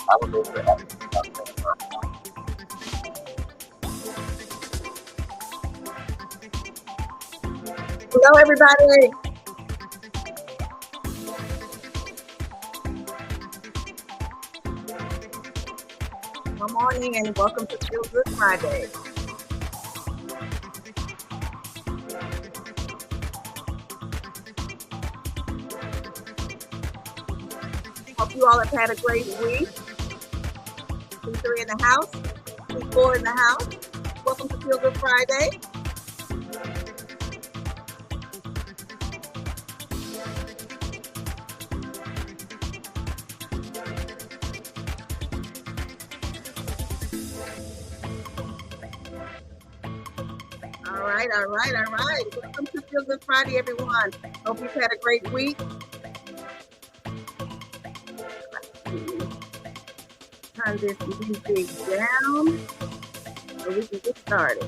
I was able to actually start that first. Hello, everybody. Good morning and welcome to Feel Good Friday. Hope you all have had a great week. P3 in the house, P4 in the house. Welcome to Feel Good Friday. All right. Welcome to Feel Good Friday, everyone. Hope you've had a great week. Turn this music down so we can get started.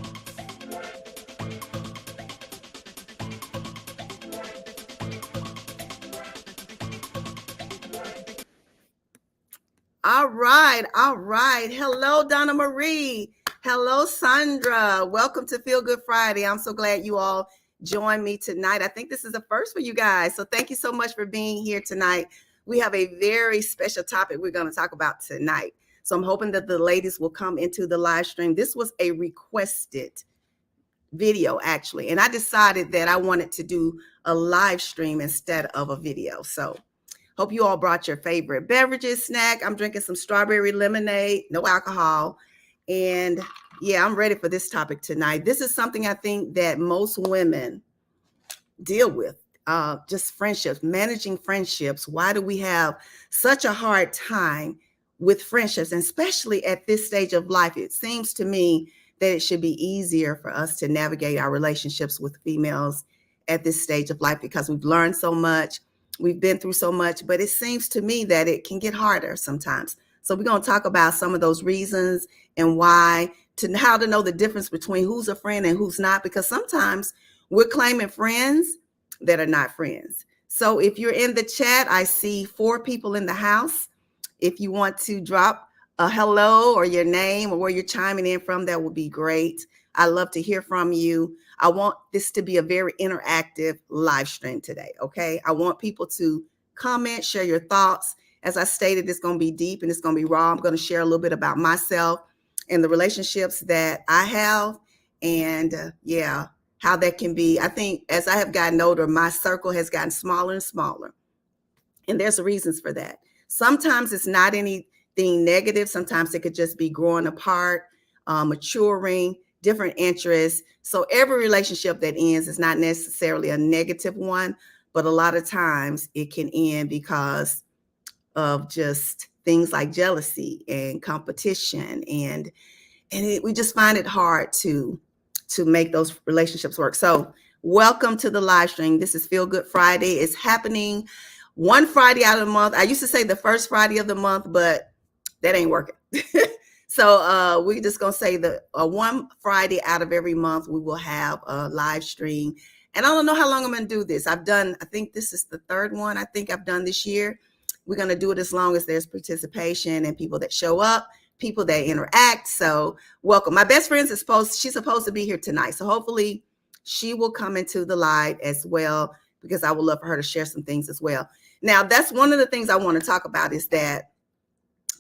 All right. Hello, Donna Marie. Hello, Sandra. Welcome to Feel Good Friday. I'm so glad you all joined me tonight. I think this is a first for you guys. So thank you so much for being here tonight. We have a very special topic we're going to talk about tonight. So I'm hoping that the ladies will come into the live stream. This was a requested video, actually. And I decided that I wanted to do a live stream instead of a video. So hope you all brought your favorite beverages, snack. I'm drinking some strawberry lemonade, no alcohol. And yeah, I'm ready for this topic tonight. This is something I think that most women deal with, just friendships, managing friendships. Why do we have such a hard time with friendships, and especially at this stage of life? It seems to me that it should be easier for us to navigate our relationships with females at this stage of life because we've learned so much. We've been through so much, but it seems to me that it can get harder sometimes. So we're going to talk about some of those reasons and why, to how to know the difference between who's a friend and who's not, because sometimes we're claiming friends that are not friends. So if you're in the chat, I see 4 people in the house. If you want to drop a hello or your name or where you're chiming in from, that would be great. I love to hear from you. I want this to be a very interactive live stream today, okay? I want people to comment, share your thoughts. As I stated, it's going to be deep and it's going to be raw. I'm going to share a little bit about myself and the relationships that I have, and how that can be. I think as I have gotten older, my circle has gotten smaller and smaller, and there's reasons for that. Sometimes it's not anything negative. Sometimes it could just be growing apart, maturing, different interests. So every relationship that ends is not necessarily a negative one, but a lot of times it can end because of just things like jealousy and competition, and we just find it hard to make those relationships work. So welcome to the live stream. This is Feel Good Friday. It's happening one Friday out of the month. I used to say the first Friday of the month, but that ain't working. So we're just going to say that one Friday out of every month, we will have a live stream. And I don't know how long I'm going to do this. I think this is the third one I think I've done this year. We're going to do it as long as there's participation and people that show up, people that interact. So welcome. My best friend she's supposed to be here tonight. So hopefully she will come into the live as well, because I would love for her to share some things as well. Now, that's one of the things I want to talk about, is that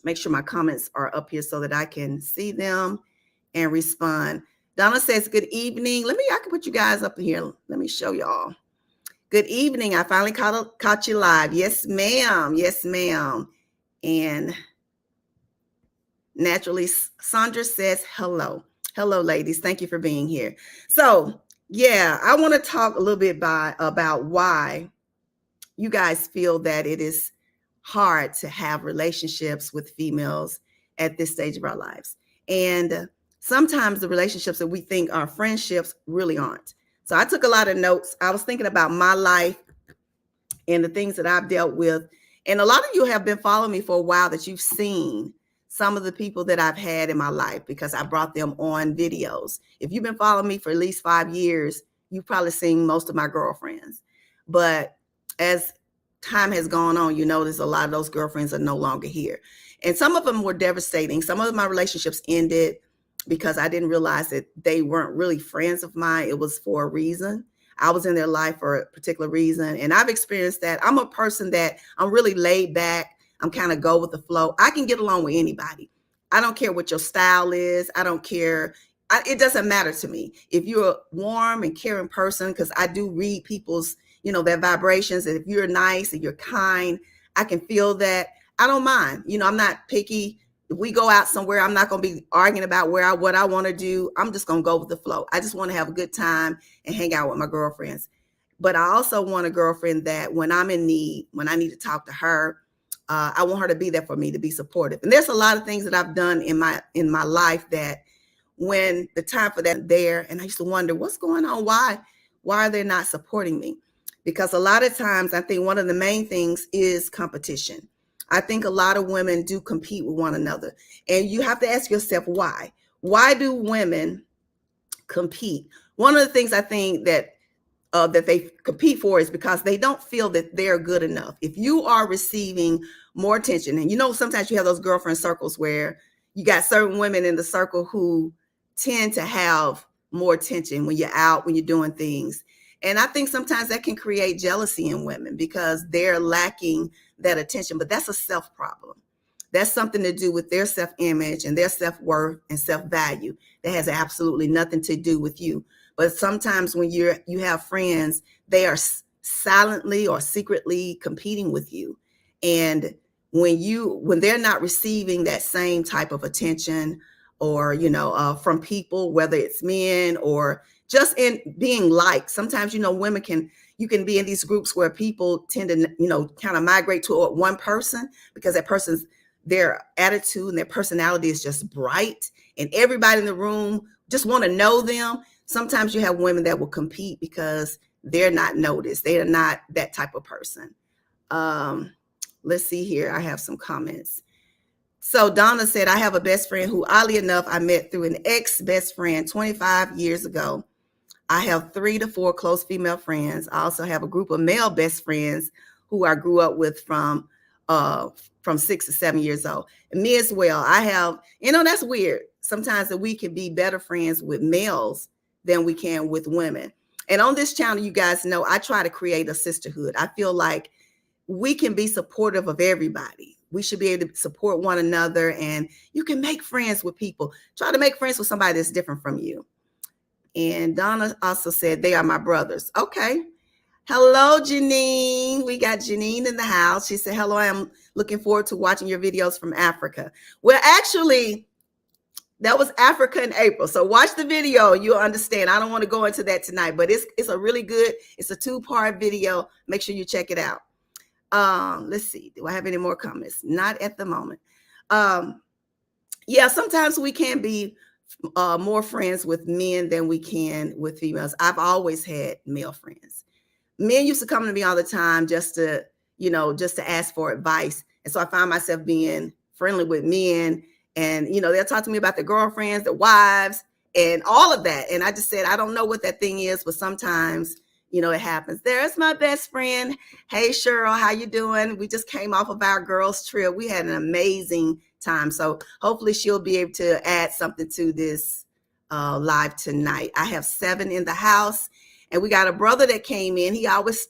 make sure my comments are up here so that I can see them and respond. Donna says, good evening. I can put you guys up here. Let me show y'all. Good evening. I finally caught you live. Yes, ma'am. Yes, ma'am. And naturally, Sandra says, hello. Hello, ladies. Thank you for being here. So, yeah, I want to talk a little bit about why you guys feel that it is hard to have relationships with females at this stage of our lives. And sometimes the relationships that we think are friendships really aren't. So I took a lot of notes. I was thinking about my life and the things that I've dealt with. And a lot of you have been following me for a while, that you've seen some of the people that I've had in my life because I brought them on videos. If you've been following me for at least 5 years, you've probably seen most of my girlfriends. But as time has gone on, you notice a lot of those girlfriends are no longer here. And some of them were devastating. Some of my relationships ended because I didn't realize that they weren't really friends of mine. It was for a reason. I was in their life for a particular reason. And I've experienced that. I'm a person that I'm really laid back. I'm kind of go with the flow. I can get along with anybody. I don't care what your style is. I don't care. It doesn't matter to me. If you're a warm and caring person, because I do read people's, their vibrations. And if you're nice and you're kind, I can feel that. I don't mind. I'm not picky. If we go out somewhere, I'm not going to be arguing about what I want to do. I'm just going to go with the flow. I just want to have a good time and hang out with my girlfriends. But I also want a girlfriend that when I'm in need, when I need to talk to her, I want her to be there for me, to be supportive. And there's a lot of things that I've done in my life that when the time for that there, and I used to wonder what's going on. Why are they not supporting me? Because a lot of times I think one of the main things is competition. I think a lot of women do compete with one another. And you have to ask yourself why. Why do women compete? One of the things I think that they compete for is because they don't feel that they're good enough. If you are receiving more attention, and sometimes you have those girlfriend circles where you got certain women in the circle who tend to have more attention when you're out, when you're doing things. And I think sometimes that can create jealousy in women because they're lacking that attention, but that's a self problem. That's something to do with their self-image and their self-worth and self-value. That has absolutely nothing to do with you. But sometimes when you have friends, they are silently or secretly competing with you. And when they're not receiving that same type of attention or, from people, whether it's men or just in being liked, sometimes, you can be in these groups where people tend to, kind of migrate to one person because that person's, their attitude and their personality is just bright and everybody in the room just want to know them. Sometimes you have women that will compete because they're not noticed. They are not that type of person. Let's see here. I have some comments. So Donna said, I have a best friend who, oddly enough, I met through an ex-best friend 25 years ago. I have 3 to 4 close female friends. I also have a group of male best friends who I grew up with from 6 to 7 years old. And me as well. I have, that's weird. Sometimes that we can be better friends with males than we can with women. And on this channel, you guys know, I try to create a sisterhood. I feel like we can be supportive of everybody. We should be able to support one another, and you can make friends with people. Try to make friends with somebody that's different from you. And Donna also said, they are my brothers. Okay. Hello, Janine. We got Janine in the house. She said, hello, I am looking forward to watching your videos from Africa. Well, actually, that was Africa in April. So watch the video. You'll understand. I don't want to go into that tonight, but it's a really good, it's a 2-part video. Make sure you check it out. Let's see. Do I have any more comments? Not at the moment. Yeah, sometimes we can be more friends with men than we can with females. I've always had male friends. Men used to come to me all the time just to ask for advice. And so I find myself being friendly with men, and, they'll talk to me about their girlfriends, their wives, and all of that. And I just said, I don't know what that thing is, but sometimes, it happens. There's my best friend. Hey, Cheryl, how you doing? We just came off of our girls trip. We had an amazing time. So hopefully she'll be able to add something to this live tonight. I have 7 in the house, and we got a brother that came in. He always,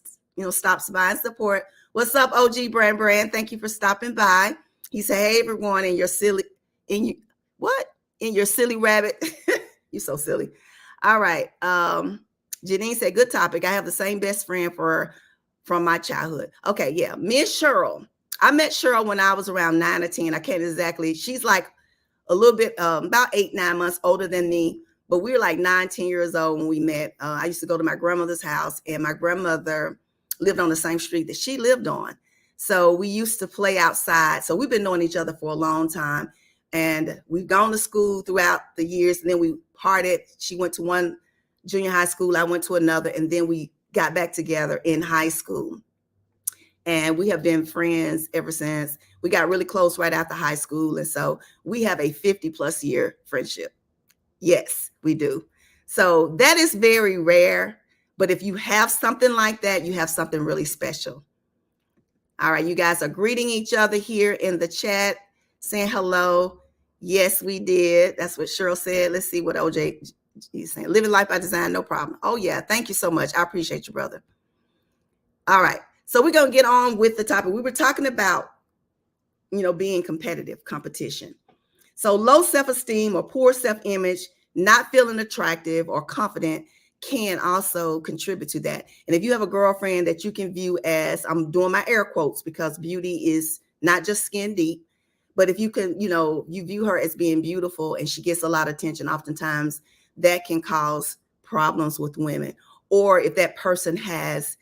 stops by and support. What's up, OG Brand? Thank you for stopping by. He said, hey, everyone, in your silly rabbit. You so silly. All right. Janine said, good topic. I have the same best friend from my childhood. Okay. Yeah. Miss Cheryl. I met Cheryl when I was around 9 or 10. I can't exactly. She's like a little bit, about 8, 9 months older than me, but we were like 9, 10 years old when we met. I used to go to my grandmother's house, and my grandmother lived on the same street that she lived on. So we used to play outside. So we've been knowing each other for a long time, and we've gone to school throughout the years, and then we parted. She went to one junior high school. I went to another, and then we got back together in high school. And we have been friends ever since. We got really close right after high school. And so we have a 50+ year friendship. Yes, we do. So that is very rare. But if you have something like that, you have something really special. All right, you guys are greeting each other here in the chat. saying hello. Yes, we did. That's what Cheryl said. Let's see what OJ is saying. Living life by design, no problem. Oh, yeah. Thank you so much. I appreciate you, brother. All right. So we're going to get on with the topic. We were talking about, being competition. So low self-esteem or poor self-image, not feeling attractive or confident can also contribute to that. And if you have a girlfriend that you can view as, I'm doing my air quotes because beauty is not just skin deep, but if you can, you view her as being beautiful and she gets a lot of attention, oftentimes that can cause problems with women. Or if that person has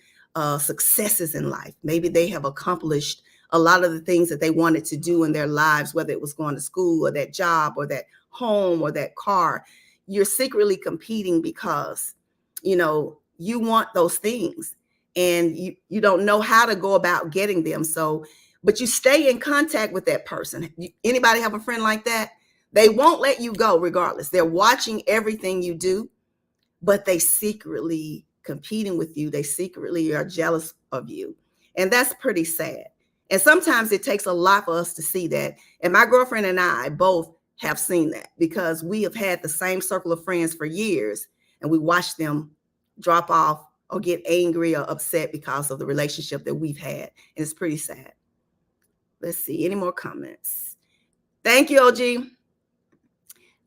successes in life, maybe they have accomplished a lot of the things that they wanted to do in their lives, whether it was going to school or that job or that home or that car, you're secretly competing because, you want those things and you don't know how to go about getting them. So, but you stay in contact with that person. Anybody have a friend like that? They won't let you go regardless. They're watching everything you do, but they secretly competing with you. They secretly are jealous of you. And that's pretty sad. And sometimes it takes a lot for us to see that. And my girlfriend and I both have seen that because we have had the same circle of friends for years and we watch them drop off or get angry or upset because of the relationship that we've had. And it's pretty sad. Let's see, any more comments? Thank you, OG.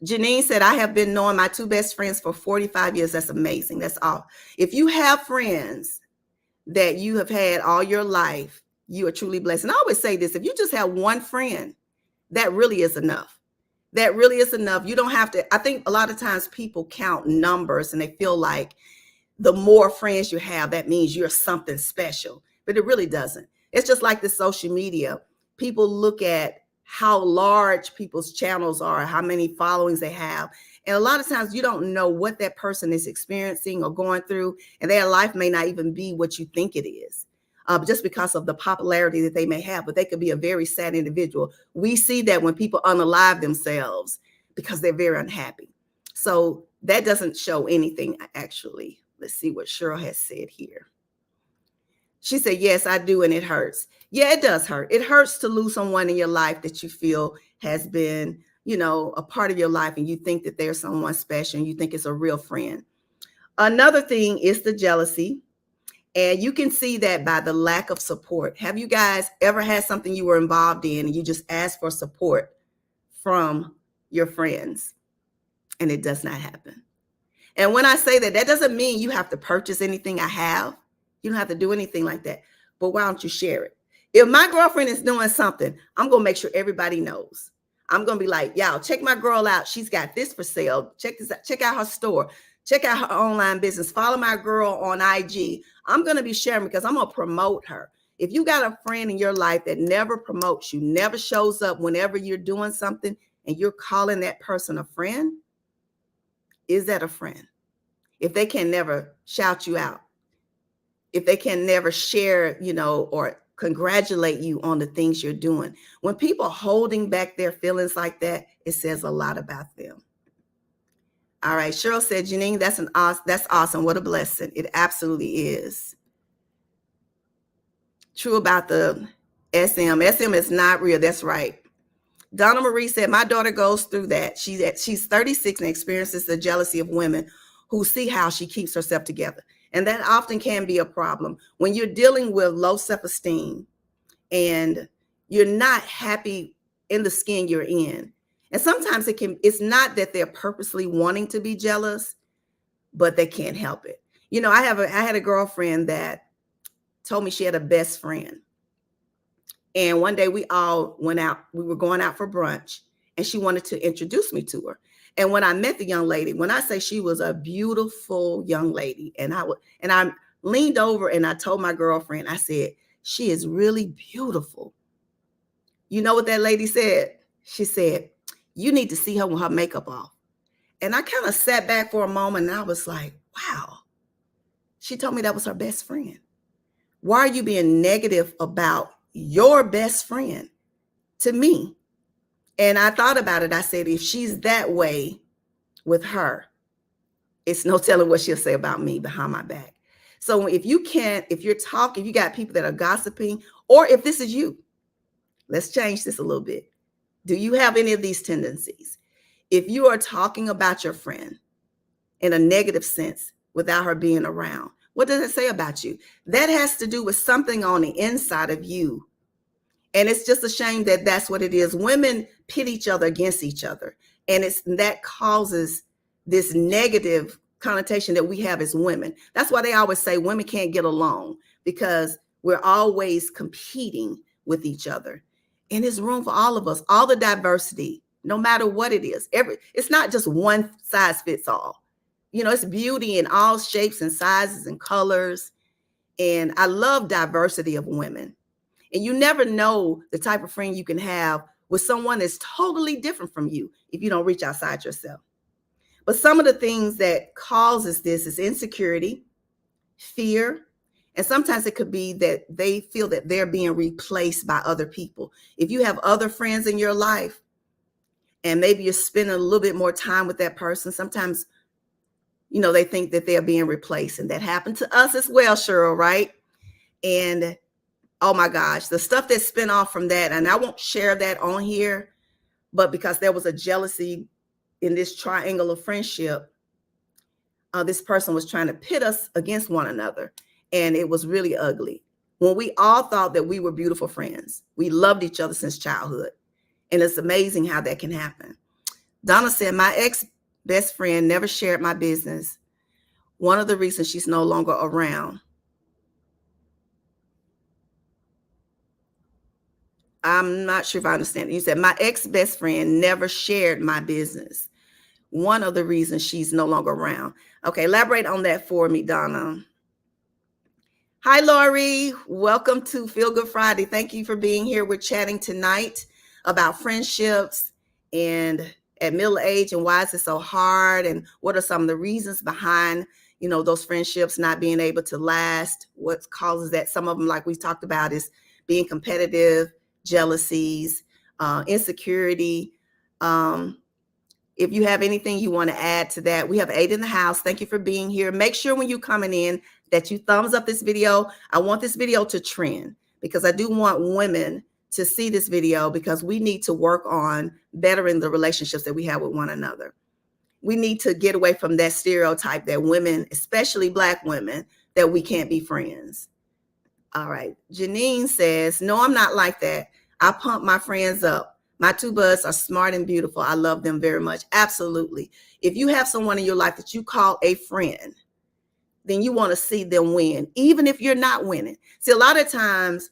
Janine said, I have been knowing my two best friends for 45 years. That's amazing. That's all. If you have friends that you have had all your life, you are truly blessed. And I always say this, if you just have one friend, that really is enough. That really is enough. You don't have to, I think a lot of times people count numbers and they feel like the more friends you have, that means you're something special, but it really doesn't. It's just like the social media. People look at how large people's channels are, how many followings they have. And a lot of times you don't know what that person is experiencing or going through, and their life may not even be what you think it is, just because of the popularity that they may have, but they could be a very sad individual. We see that when people unalive themselves because they're very unhappy. So that doesn't show anything, actually. Let's see what Cheryl has said here. She said, yes, I do, and it hurts. Yeah, it does hurt. It hurts to lose someone in your life that you feel has been, a part of your life, and you think that there's someone special and you think it's a real friend. Another thing is the jealousy, and you can see that by the lack of support. Have you guys ever had something you were involved in and you just asked for support from your friends and it does not happen? And when I say that, that doesn't mean you have to purchase anything I have. You don't have to do anything like that. But why don't you share it? If my girlfriend is doing something, I'm going to make sure everybody knows. I'm going to be like, y'all, check my girl out. She's got this for sale. Check this out. Check out her store. Check out her online business. Follow my girl on IG. I'm going to be sharing because I'm going to promote her. If you got a friend in your life that never promotes you, never shows up whenever you're doing something, and you're calling that person a friend, is that a friend? If they can never shout you out, if they can never share, or congratulate you on the things you're doing. When people are holding back their feelings like that, it says a lot about them. All right. Cheryl said, Janine, that's awesome. What a blessing. It absolutely is. True about the SM. SM is not real. That's right. Donna Marie said, my daughter goes through that. She's 36 and experiences the jealousy of women who see how she keeps herself together. And that often can be a problem when you're dealing with low self-esteem and you're not happy in the skin you're in. And sometimes it's not that they're purposely wanting to be jealous, but they can't help it. I had a girlfriend that told me she had a best friend. And one day we all went out, we were going out for brunch, and she wanted to introduce me to her. And when I met the young lady, when I say she was a beautiful young lady, and I leaned over and I told my girlfriend, I said, she is really beautiful. You know what that lady said? She said, you need to see her with her makeup off. And I kind of sat back for a moment and I was like, wow. She told me that was her best friend. Why are you being negative about your best friend to me? And I thought about it. I said, if she's that way with her, it's no telling what she'll say about me behind my back. So if you got people that are gossiping, or if this is you, let's change this a little bit. Do you have any of these tendencies? If you are talking about your friend in a negative sense without her being around, what does it say about you? That has to do with something on the inside of you. And it's just a shame that that's what it is. Women pit each other against each other. And that causes this negative connotation that we have as women. That's why they always say women can't get along, because we're always competing with each other. And there's room for all of us, all the diversity, no matter what it is. It's not just one size fits all. It's beauty in all shapes and sizes and colors. And I love diversity of women. And you never know the type of friend you can have with someone that's totally different from you if you don't reach outside yourself. But some of the things that causes this is insecurity, fear, and sometimes it could be that they feel that they're being replaced by other people. If you have other friends in your life and maybe you're spending a little bit more time with that person, sometimes, they think that they're being replaced. And that happened to us as well, Cheryl, right? And oh my gosh, the stuff that spin off from that, and I won't share that on here, but because there was a jealousy in this triangle of friendship, this person was trying to pit us against one another, and it was really ugly. When we all thought that we were beautiful friends, we loved each other since childhood, and it's amazing how that can happen. Donna said, my ex-best friend never shared my business. One of the reasons she's no longer around. I'm not sure if I understand it. You said, my ex-best friend never shared my business. One of the reasons she's no longer around. Okay, elaborate on that for me, Donna. Hi, Lori. Welcome to Feel Good Friday. Thank you for being here. We're chatting tonight about friendships and at middle age and why is it so hard and what are some of the reasons behind, those friendships not being able to last. What causes that? Some of them, like we talked about, is being competitive, jealousies, insecurity. If you have anything you want to add to that, we have 8 in the house. Thank you for being here. Make sure when you're coming in that you thumbs up this video. I want this video to trend because I do want women to see this video, because we need to work on bettering the relationships that we have with one another. We need to get away from that stereotype that women, especially Black women, that we can't be friends. All right. Janine says, no, I'm not like that. I pump my friends up. My 2 buds are smart and beautiful. I love them very much. Absolutely. If you have someone in your life that you call a friend, then you want to see them win, even if you're not winning. See, a lot of times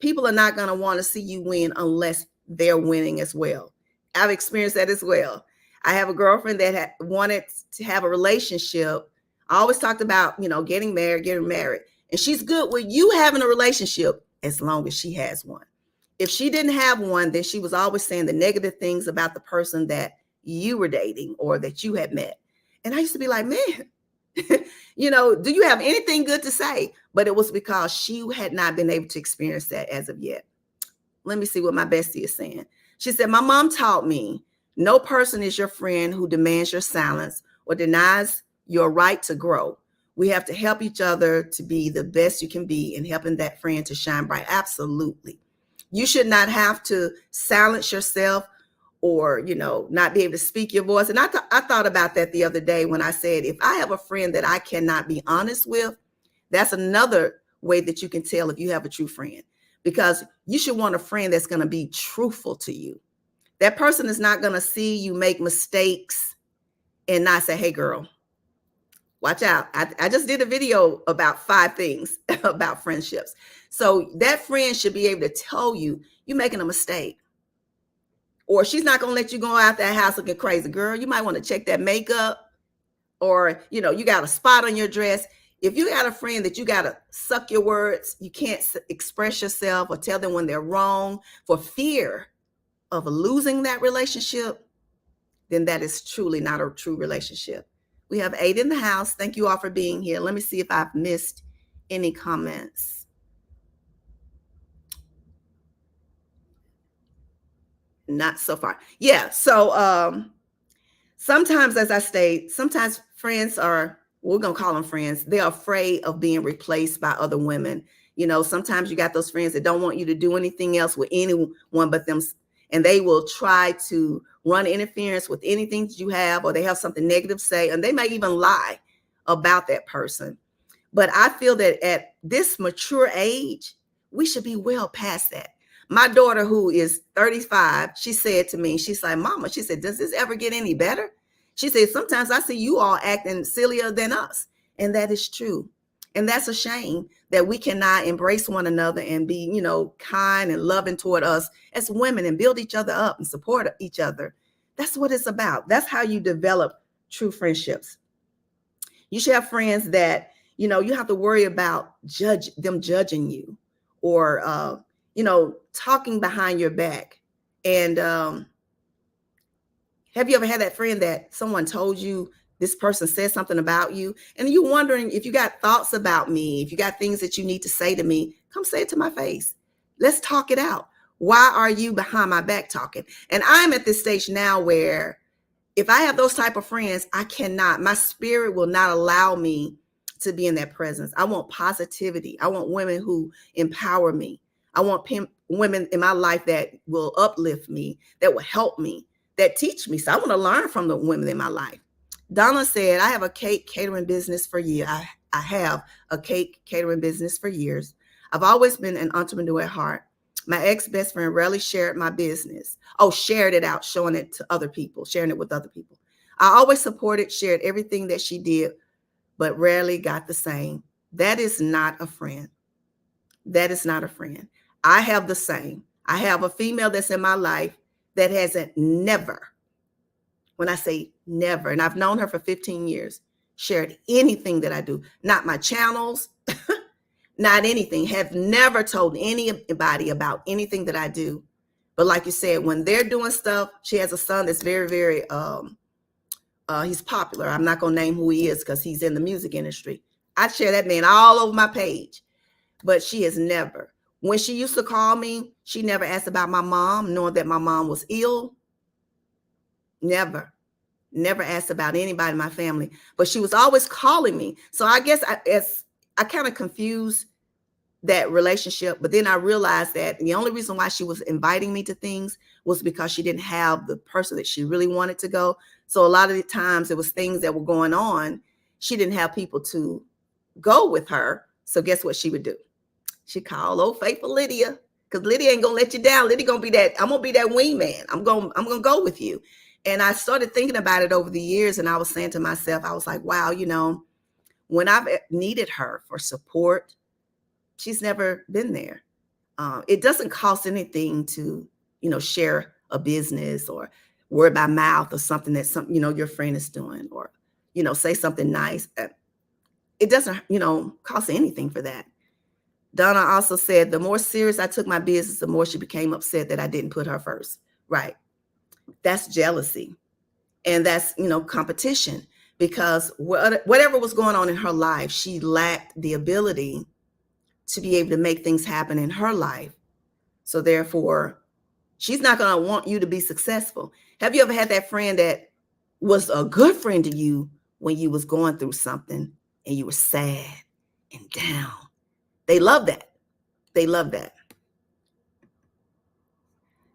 people are not going to want to see you win unless they're winning as well. I've experienced that as well. I have a girlfriend that wanted to have a relationship. I always talked about, getting married. And she's good with you having a relationship as long as she has one. If she didn't have one, then she was always saying the negative things about the person that you were dating or that you had met. And I used to be like, man, do you have anything good to say? But it was because she had not been able to experience that as of yet. Let me see what my bestie is saying. She said, my mom taught me no person is your friend who demands your silence or denies your right to grow. We have to help each other to be the best you can be and helping that friend to shine bright. Absolutely. You should not have to silence yourself or, not be able to speak your voice. And I thought about that the other day when I said, if I have a friend that I cannot be honest with, that's another way that you can tell if you have a true friend, because you should want a friend that's going to be truthful to you. That person is not going to see you make mistakes and not say, hey, girl, watch out. I just did a video about 5 things about friendships. So that friend should be able to tell you, you're making a mistake. Or she's not going to let you go out that house looking crazy. Girl, you might want to check that makeup. Or, you got a spot on your dress. If you got a friend that you got to suck your words, you can't express yourself or tell them when they're wrong for fear of losing that relationship, then that is truly not a true relationship. We have 8 in the house. Thank you all for being here. Let me see if I've missed any comments. Not so far. Yeah. So sometimes, as I state, sometimes friends are, we're going to call them friends. They're afraid of being replaced by other women. Sometimes you got those friends that don't want you to do anything else with anyone but them. and they will try to run interference with anything that you have, or they have something negative to say, and they may even lie about that person. But I feel that at this mature age, we should be well past that. My daughter, who is 35, she said to me, she's like, Mama, she said, does this ever get any better? She said, sometimes I see you all acting sillier than us. And that is true. And that's a shame that we cannot embrace one another and be, kind and loving toward us as women and build each other up and support each other. That's what it's about. That's how you develop true friendships. You should have friends that, you have to worry about them judging you, or, talking behind your back. And have you ever had that friend that someone told you this person said something about you, and you're wondering, if you got thoughts about me, if you got things that you need to say to me, come say it to my face. Let's talk it out. Why are you behind my back talking? And I'm at this stage now where if I have those type of friends, my spirit will not allow me to be in that presence. I want positivity. I want women who empower me. I want women in my life that will uplift me, that will help me, that teach me. So I want to learn from the women in my life. Donna said, I have a cake catering business for years. I have a cake catering business for years. I've always been an entrepreneur at heart. My ex-best friend rarely shared my business. Shared it out, showing it to other people, sharing it with other people. I always supported, shared everything that she did, but rarely got the same. That is not a friend. That is not a friend. I have the same. I have a female that's in my life that hasn't never, when I say never, and I've known her for 15 years, shared anything that I do, not my channels, not anything, have never told anybody about anything that I do. But like you said, when they're doing stuff, she has a son that's very, very, he's popular. I'm not going to name who he is because he's in the music industry. I share that man all over my page, but she has never. When she used to call me, she never asked about my mom, knowing that my mom was ill. Never asked about anybody in my family, but she was always calling me. So I guess I kind of confused that relationship, but then I realized that the only reason why she was inviting me to things was because she didn't have the person that she really wanted to go. So a lot of the times it was things that were going on. She didn't have people to go with her. So guess what she would do? She called old faithful Lydia, because Lydia ain't gonna let you down. Lydia gonna be that. I'm gonna be that wingman. I'm gonna go with you. And I started thinking about it over the years, and I was saying to myself, I was like, wow, when I've needed her for support, she's never been there. It doesn't cost anything to, share a business or word by mouth or something that your friend is doing, or, say something nice. It doesn't, cost anything for that. Donna also said, the more serious I took my business, the more she became upset that I didn't put her first. Right. That's jealousy. And that's, competition, because whatever was going on in her life, she lacked the ability to be able to make things happen in her life. So therefore, she's not going to want you to be successful. Have you ever had that friend that was a good friend to you when you was going through something and you were sad and down? They love that. They love that.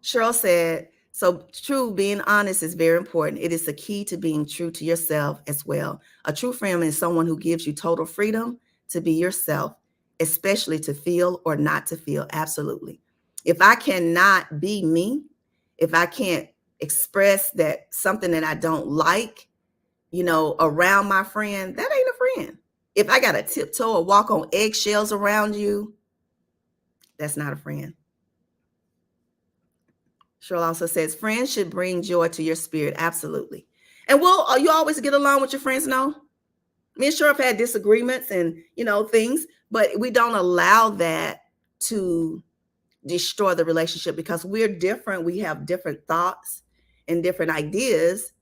Cheryl said, so true, being honest is very important. It is the key to being true to yourself as well. A true friend is someone who gives you total freedom to be yourself, especially to feel or not to feel. Absolutely. If I cannot be me, if I can't express that something that I don't like, around my friend, that ain't a friend. If I got to tiptoe or walk on eggshells around you, that's not a friend. Cheryl also says, friends should bring joy to your spirit. Absolutely. And you always get along with your friends? No. Me and Cheryl have had disagreements and, things, but we don't allow that to destroy the relationship, because we're different. We have different thoughts and different ideas,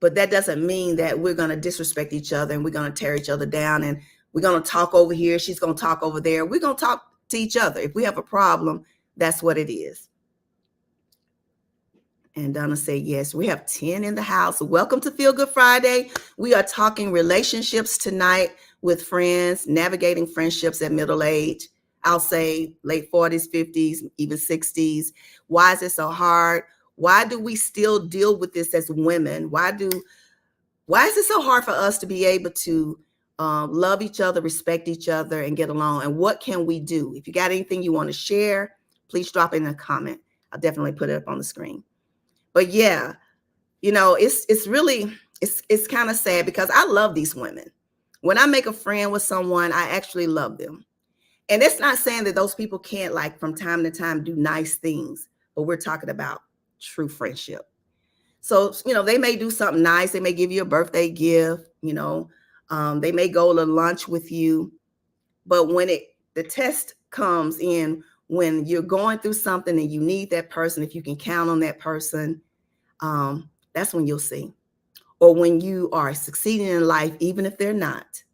but that doesn't mean that we're going to disrespect each other and we're going to tear each other down and we're going to talk over here. She's going to talk over there. We're going to talk to each other. If we have a problem, that's what it is. And Donna said, yes, we have 10 in the house. Welcome to Feel Good Friday. We are talking relationships tonight with friends, navigating friendships at middle age. I'll say late 40s, 50s, even 60s. Why is it so hard? Why do we still deal with this as women? Why is it so hard for us to be able to love each other, respect each other, and get along? And what can we do? If you got anything you want to share, please drop it in a comment. I'll definitely put it up on the screen. But yeah, it's really, it's kind of sad because I love these women. When I make a friend with someone, I actually love them. And it's not saying that those people can't, like, from time to time do nice things, but we're talking about true friendship. So, they may do something nice. They may give you a birthday gift, they may go to lunch with you. But when the test comes in, when you're going through something and you need that person, if you can count on that person, that's when you'll see. Or when you are succeeding in life, even if they're not,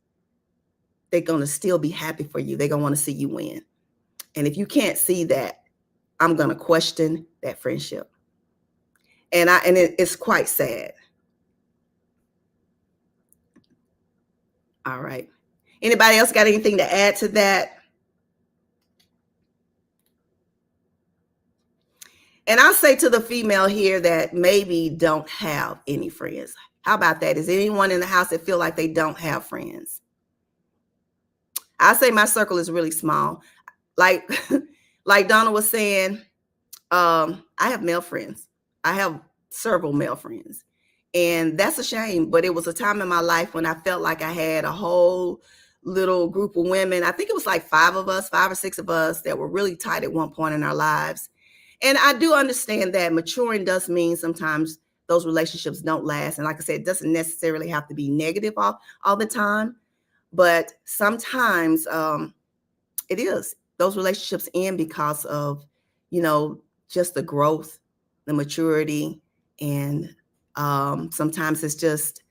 they're going to still be happy for you. They're going to want to see you win. And if you can't see that, I'm going to question that friendship. And it's quite sad. All right. Anybody else got anything to add to that? And I'll say to the female here that maybe don't have any friends. How about that? Is anyone in the house that feel like they don't have friends? I say my circle is really small. Like Donna was saying, I have male friends. I have several male friends. And that's a shame. But it was a time in my life when I felt like I had a whole little group of women. I think it was like 5 or 6 of us that were really tight at one point in our lives. And I do understand that maturing does mean sometimes those relationships don't last. And like I said, it doesn't necessarily have to be negative all the time. But sometimes it is. Those relationships end because of, just the growth, the maturity. And sometimes it's just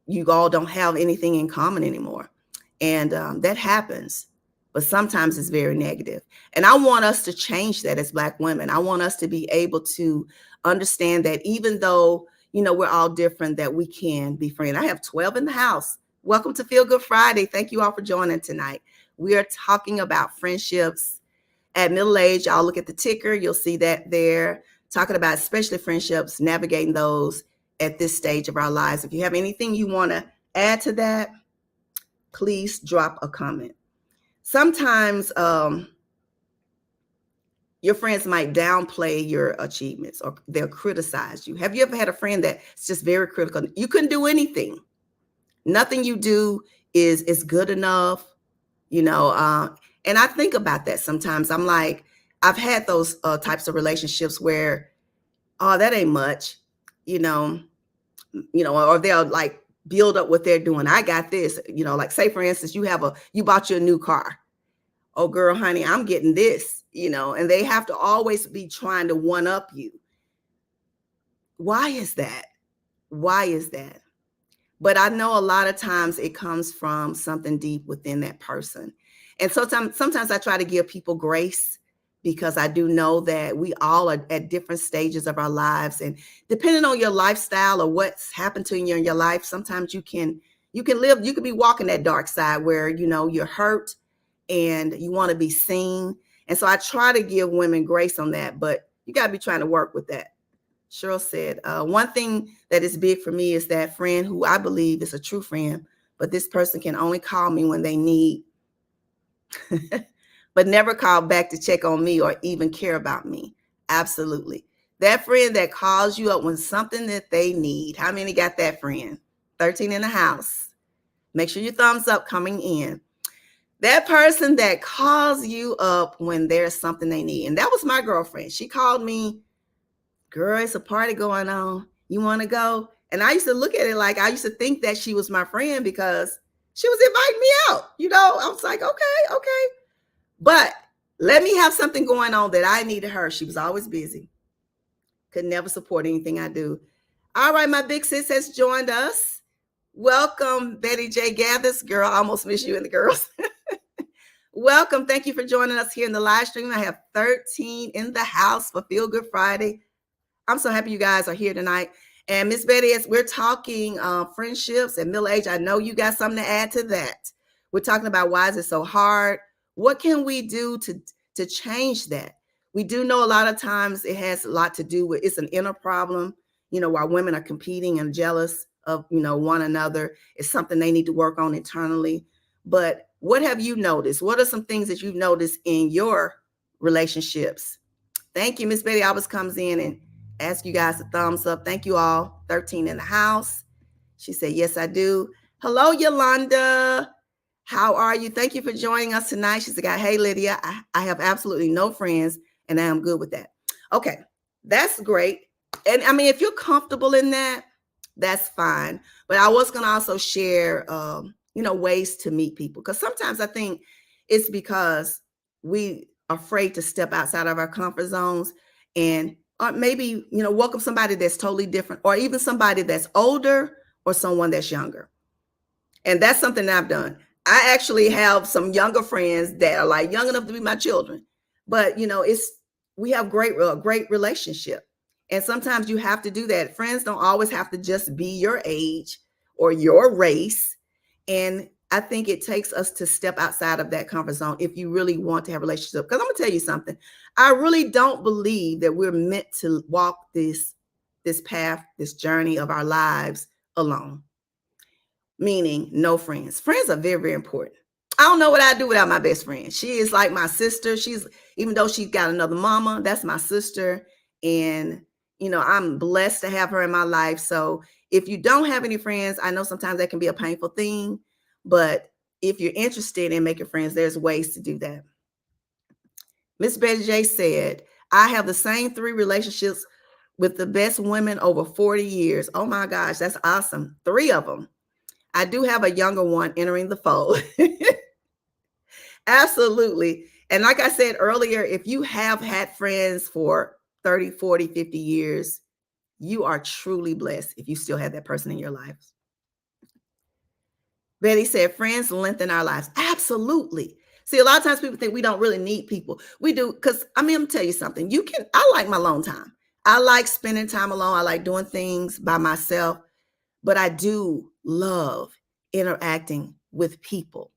you all don't have anything in common anymore. And that happens. But sometimes it's very negative. And I want us to change that as Black women. I want us to be able to understand that even though, we're all different, that we can be friends. I have 12 in the house. Welcome to Feel Good Friday. Thank you all for joining tonight. We are talking about friendships at middle age. Y'all look at the ticker. You'll see that there. Talking about especially friendships, navigating those at this stage of our lives. If you have anything you want to add to that, please drop a comment. Sometimes your friends might downplay your achievements or they'll criticize you. Have you ever had a friend that's just very critical? You couldn't do anything. Nothing you do is good enough, and I think about that sometimes. I'm like, I've had those types of relationships where, oh, that ain't much, or they'll like build up what they're doing. I got this, like say for instance, you bought you a new car. Oh girl, honey, I'm getting this, and they have to always be trying to one up you. Why is that? Why is that? But I know a lot of times it comes from something deep within that person. And sometimes I try to give people grace because I do know that we all are at different stages of our lives. And depending on your lifestyle or what's happened to you in your life, sometimes you can be walking that dark side where, you're hurt and you want to be seen. And so I try to give women grace on that, but you got to be trying to work with that. Cheryl said, one thing that is big for me is that friend who I believe is a true friend, but this person can only call me when they need, but never call back to check on me or even care about me. Absolutely. That friend that calls you up when something that they need. How many got that friend? 13 in the house. Make sure your thumbs up coming in. That person that calls you up when there's something they need. And that was my girlfriend. She called me, girl, it's a party going on. You want to go? And I used to look at it like I used to think that she was my friend because she was inviting me out. I was like, okay. But let me have something going on that I needed her. She was always busy. Could never support anything I do. All right, my big sis has joined us. Welcome, Betty J. Gathers. Girl, I almost miss you and the girls. Welcome. Thank you for joining us here in the live stream. I have 13 in the house for Feel Good Friday. I'm so happy you guys are here tonight. And Miss Betty, as we're talking friendships at middle age, I know you got something to add to that. We're talking about why is it so hard? What can we do to change that? We do know a lot of times it has a lot to do with, it's an inner problem, while women are competing and jealous of, one another. It's something they need to work on internally. But what have you noticed? What are some things that you've noticed in your relationships? Thank you. Miss Betty always comes in and asks you guys a thumbs up. Thank you all. 13 in the house. She said, yes, I do. Hello, Yolanda. How are you? Thank you for joining us tonight. She said, hey, Lydia, I have absolutely no friends, and I am good with that. Okay, that's great. And I mean, if you're comfortable in that, that's fine. But I was going to also share, ways to meet people. Because sometimes I think it's because we are afraid to step outside of our comfort zones and maybe, welcome somebody that's totally different, or even somebody that's older or someone that's younger. And that's something that I've done. I actually have some younger friends that are like young enough to be my children, but we have great relationship. And sometimes you have to do that. Friends don't always have to just be your age or your race. And I think it takes us to step outside of that comfort zone if you really want to have a relationship. Because I'm gonna tell you something. I really don't believe that we're meant to walk this path, this journey of our lives alone. Meaning no friends. Friends are very, very important. I don't know what I'd do without my best friend. She is like my sister. Even though she's got another mama, that's my sister. And, I'm blessed to have her in my life. So if you don't have any friends, I know sometimes that can be a painful thing, but if you're interested in making friends, there's ways to do that. Miss Betty J said, I have the same 3 relationships with the best women over 40 years. Oh my gosh, that's awesome. 3 of them. I do have a younger one entering the fold. Absolutely. And like I said earlier, if you have had friends for 30, 40, 50 years, you are truly blessed if you still have that person in your life. Betty said, friends lengthen our lives. Absolutely. See, a lot of times people think we don't really need people. We do, because I'm going to tell you something. I like my alone time. I like spending time alone. I like doing things by myself, but I do love interacting with people.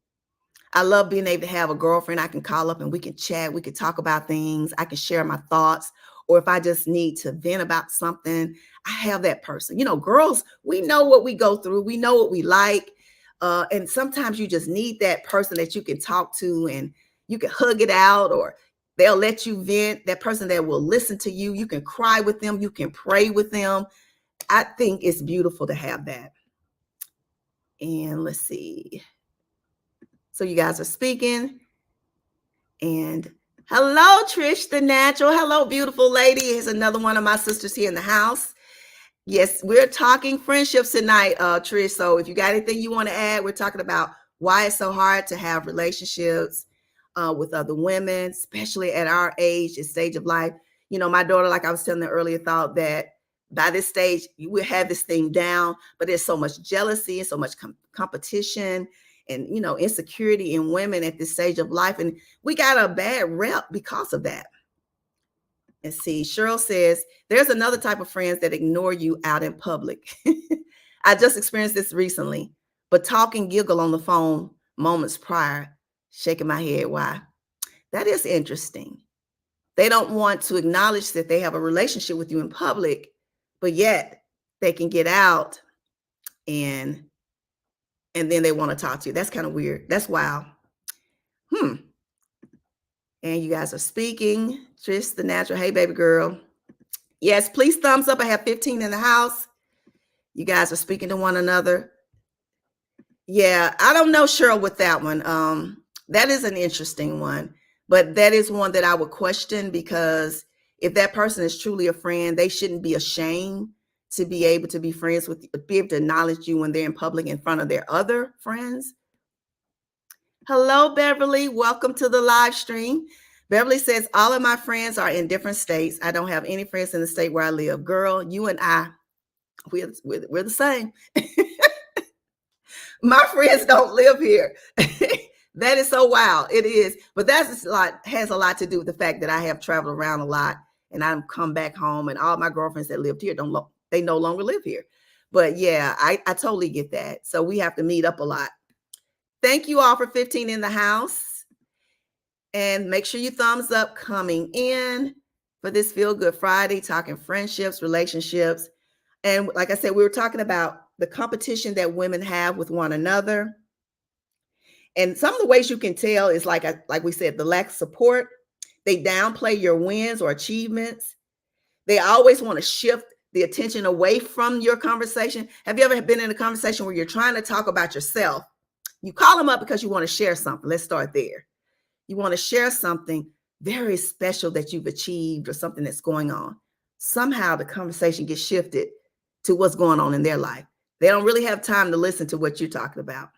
I love being able to have a girlfriend I can call up and we can chat. We can talk about things. I can share my thoughts. Or if I just need to vent about something, I have that person. Girls, we know what we go through. We know what we like. And sometimes you just need that person that you can talk to and you can hug it out, or they'll let you vent. That person that will listen to you. You can cry with them. You can pray with them. I think it's beautiful to have that. And let's see. So you guys are speaking. And hello, Trish the Natural. Hello, beautiful lady. Here's another one of my sisters here in the house. Yes, we're talking friendships tonight, Trish. So if you got anything you want to add, we're talking about why it's so hard to have relationships with other women, especially at our age and stage of life. My daughter, like I was telling her earlier, thought that by this stage, we have this thing down, but there's so much jealousy and so much competition and, insecurity in women at this stage of life. And we got a bad rep because of that. And see, Cheryl says, there's another type of friends that ignore you out in public. I just experienced this recently, but talk and giggle on the phone moments prior, shaking my head. Why? That is interesting. They don't want to acknowledge that they have a relationship with you in public, but yet they can get out and then they want to talk to you. That's kind of weird. That's wild. And you guys are speaking. Trish the Natural. Hey, baby girl. Yes, please thumbs up. I have 15 in the house. You guys are speaking to one another. Yeah, I don't know, Cheryl, with that one. That is an interesting one, but that is one that I would question, because if that person is truly a friend, they shouldn't be ashamed to be able to be friends with you, be able to acknowledge you when they're in public in front of their other friends. Hello, Beverly. Welcome to the live stream. Beverly says, all of my friends are in different states. I don't have any friends in the state where I live. Girl, you and I, we're the same. My friends don't live here. That is so wild. It is. But has a lot to do with the fact that I have traveled around a lot and I've come back home, and all my girlfriends that lived here they no longer live here. But yeah, I totally get that. So we have to meet up a lot. Thank you all for 15 in the house. And make sure you thumbs up coming in for this Feel Good Friday, talking friendships, relationships. And like I said, we were talking about the competition that women have with one another. And some of the ways you can tell is like we said, the lack of support. They downplay your wins or achievements. They always want to shift the attention away from your conversation. Have you ever been in a conversation where you're trying to talk about yourself? You call them up because you want to share something. Let's start there. You want to share something very special that you've achieved or something that's going on. Somehow the conversation gets shifted to what's going on in their life. They don't really have time to listen to what you're talking about.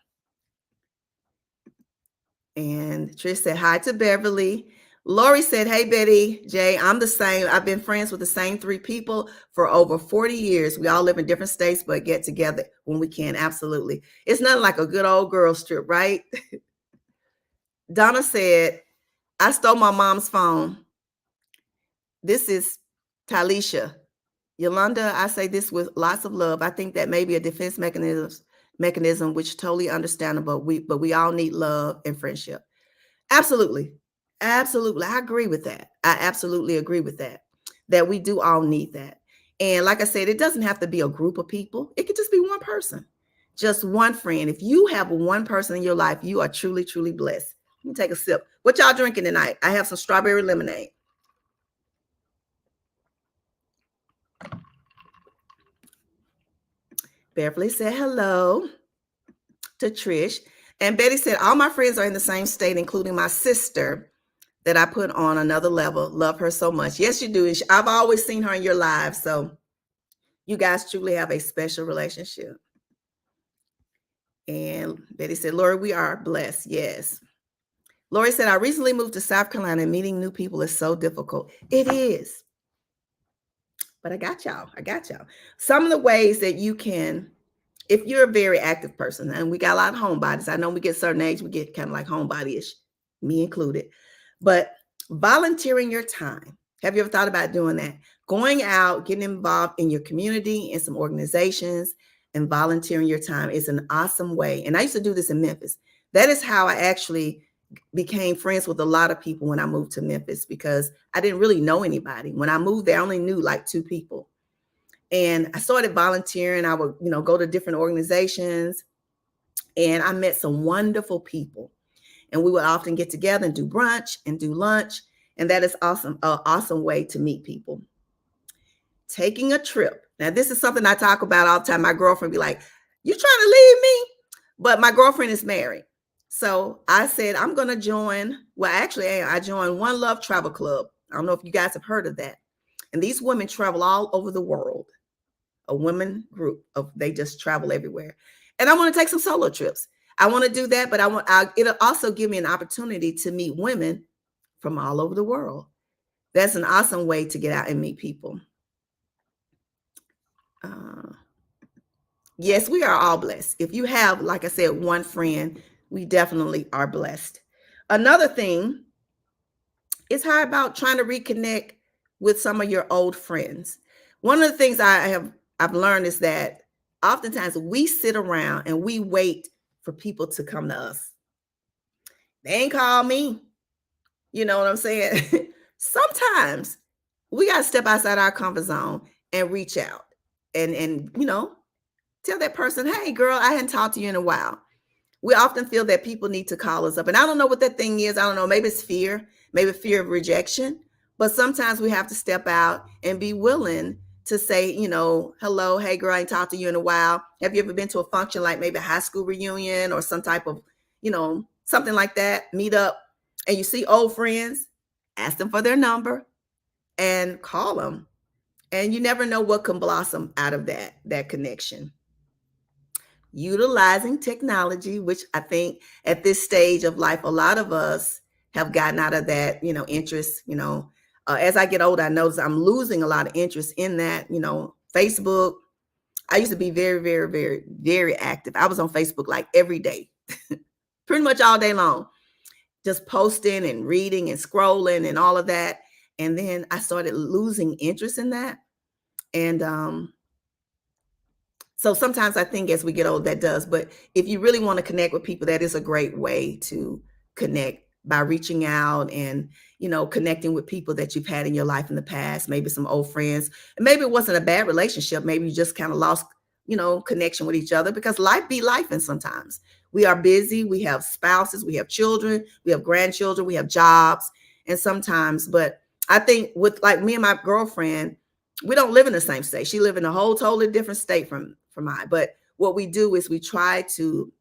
And Trish said hi to Beverly. Lori said, hey, Betty, Jay, I'm the same. I've been friends with the same 3 people for over 40 years. We all live in different states, but get together when we can. Absolutely. It's nothing like a good old girls trip, right? Donna said, I stole my mom's phone. This is Talisha. Yolanda, I say this with lots of love. I think that may be a defense mechanism, which totally understandable. But we all need love and friendship. Absolutely. Absolutely. I agree with that. I absolutely agree with that, that we do all need that. And like I said, it doesn't have to be a group of people. It could just be one person, just one friend. If you have one person in your life, you are truly, truly blessed. Let me take a sip. What y'all drinking tonight? I have some strawberry lemonade. Beverly said hello to Trish. And Betty said, all my friends are in the same state, including my sister that I put on another level. Love her so much. Yes, you do. I've always seen her in your live. So you guys truly have a special relationship. And Betty said, Lori, we are blessed. Yes. Lori said, I recently moved to South Carolina and meeting new people is so difficult. It is. But I got y'all. Some of the ways that you can, if you're a very active person, and we got a lot of homebodies. I know we get certain age, we get kind of like homebody-ish, me included. But volunteering your time. Have you ever thought about doing that? Going out, getting involved in your community, in some organizations, and volunteering your time is an awesome way. And I used to do this in Memphis. That is how I actually became friends with a lot of people when I moved to Memphis, because I didn't really know anybody. When I moved there, I only knew like 2 people. And I started volunteering. I would, go to different organizations, and I met some wonderful people. And we would often get together and do brunch and do lunch. And that is awesome, an awesome way to meet people. Taking a trip. Now, this is something I talk about all the time. My girlfriend be like, you trying to leave me? But my girlfriend is married. So I said, I'm going to join. Well, actually, I joined One Love Travel Club. I don't know if you guys have heard of that. And these women travel all over the world. A women group they just travel everywhere. And I want to take some solo trips. I want to do that, but it'll also give me an opportunity to meet women from all over the world. That's an awesome way to get out and meet people. Yes, we are all blessed. If you have, like I said, one friend, we definitely are blessed. Another thing is how about trying to reconnect with some of your old friends. One of the things I've learned is that oftentimes we sit around and we wait for people to come to us. They ain't call me. You know what I'm saying? Sometimes we got to step outside our comfort zone and reach out and tell that person, hey, girl, I hadn't talked to you in a while. We often feel that people need to call us up. And I don't know what that thing is. I don't know. Maybe it's fear, maybe fear of rejection. But sometimes we have to step out and be willing to say, hello, hey, girl, I ain't talked to you in a while. Have you ever been to a function like maybe a high school reunion or some type of, something like that, meet up, and you see old friends, ask them for their number and call them. And you never know what can blossom out of that connection. Utilizing technology, which I think at this stage of life, a lot of us have gotten out of that, interest, as I get older, I notice I'm losing a lot of interest in that, Facebook. I used to be very, very, very, very active. I was on Facebook like every day, pretty much all day long, just posting and reading and scrolling and all of that. And then I started losing interest in that. And so sometimes I think as we get old, that does. But if you really want to connect with people, that is a great way to connect by reaching out and, connecting with people that you've had in your life in the past, maybe some old friends. And maybe it wasn't a bad relationship. Maybe you just kind of lost, connection with each other because life be life. And sometimes we are busy. We have spouses, we have children, we have grandchildren, we have jobs. And sometimes, but I think with like me and my girlfriend, we don't live in the same state. She live in a whole totally different state from mine. But what we do is we try to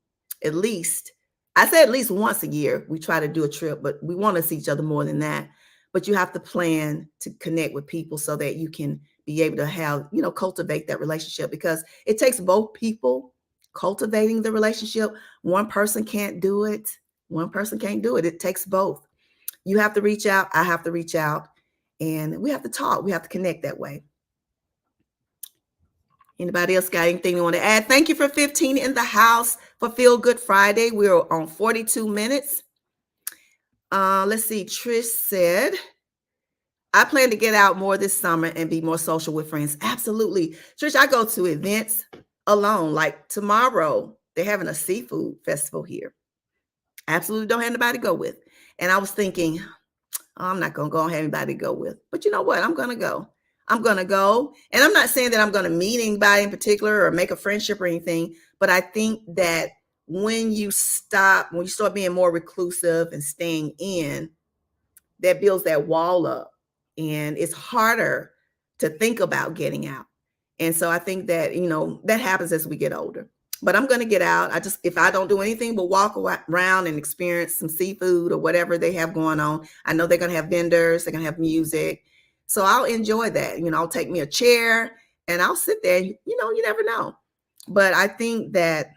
at least, I say at least once a year, we try to do a trip, but we want to see each other more than that. But you have to plan to connect with people so that you can be able to have, cultivate that relationship, because it takes both people cultivating the relationship. One person can't do it. One person can't do it. It takes both. You have to reach out. I have to reach out, and we have to talk. We have to connect that way. Anybody else got anything you want to add? Thank you for 15 in the house for Feel Good Friday. We're on 42 minutes. Let's see. Trish said, I plan to get out more this summer and be more social with friends. Absolutely. Trish, I go to events alone. Like tomorrow, they're having a seafood festival here. Absolutely don't have anybody to go with. And I was thinking, I'm not going to go and have anybody to go with. But you know what? I'm going to go. I'm going to go. And I'm not saying that I'm going to meet anybody in particular or make a friendship or anything. But I think that when you start being more reclusive and staying in, that builds that wall up. And it's harder to think about getting out. And so I think that, that happens as we get older. But I'm going to get out. If I don't do anything but walk around and experience some seafood or whatever they have going on, I know they're going to have vendors, they're going to have music. So I'll enjoy that. I'll take me a chair and I'll sit there. You never know. But I think that,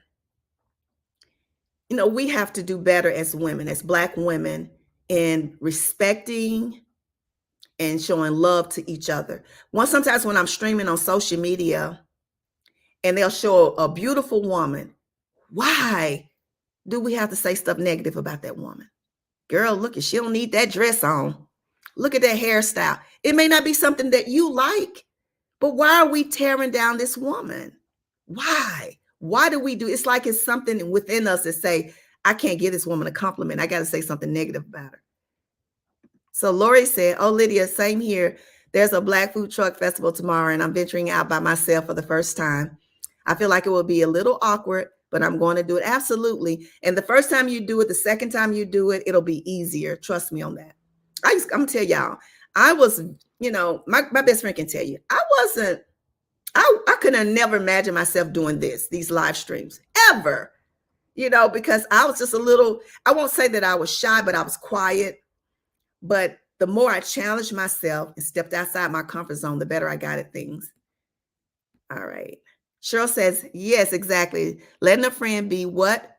we have to do better as women, as Black women, in respecting and showing love to each other. Sometimes when I'm streaming on social media and they'll show a beautiful woman, why do we have to say stuff negative about that woman? Girl, look, she don't need that dress on. Look at that hairstyle. It may not be something that you like, but why are we tearing down this woman? Why? Why do we do? It's like it's something within us that say, I can't give this woman a compliment. I got to say something negative about her. So Lori said, oh, Lydia, same here. There's a Black food truck festival tomorrow, and I'm venturing out by myself for the first time. I feel like it will be a little awkward, but I'm going to do it. Absolutely. And the first time you do it, the second time you do it, it'll be easier. Trust me on that. I'm going to tell y'all, I was, my best friend can tell you, I could have never imagined myself doing these live streams ever, because I was just I won't say that I was shy, but I was quiet. But the more I challenged myself and stepped outside my comfort zone, the better I got at things. All right. Cheryl says, yes, exactly. Letting a friend be